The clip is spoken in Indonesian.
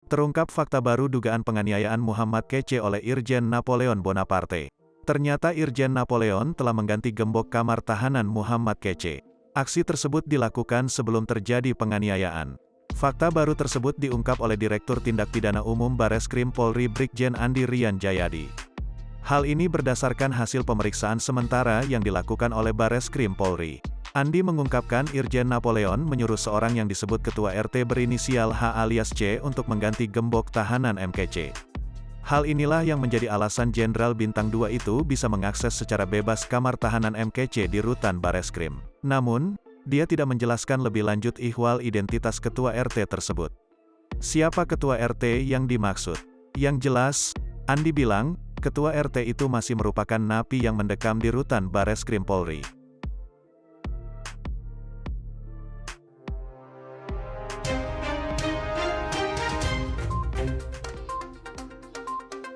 Terungkap fakta baru dugaan penganiayaan Muhammad Kece oleh Irjen Napoleon Bonaparte. Ternyata Irjen Napoleon telah mengganti gembok kamar tahanan Muhammad Kece. Aksi tersebut dilakukan sebelum terjadi penganiayaan. Fakta baru tersebut diungkap oleh Direktur Tindak Pidana Umum Bareskrim Polri Brigjen Andi Rian Jayadi. Hal ini berdasarkan hasil pemeriksaan sementara yang dilakukan oleh Bareskrim Polri. Andi mengungkapkan Irjen Napoleon menyuruh seorang yang disebut Ketua RT berinisial H alias C untuk mengganti gembok tahanan MKC. Hal inilah yang menjadi alasan Jenderal Bintang 2 itu bisa mengakses secara bebas kamar tahanan MKC di Rutan Bareskrim. Namun, dia tidak menjelaskan lebih lanjut ihwal identitas Ketua RT tersebut. Siapa Ketua RT yang dimaksud? Yang jelas, Andi bilang, Ketua RT itu masih merupakan napi yang mendekam di Rutan Bareskrim Polri.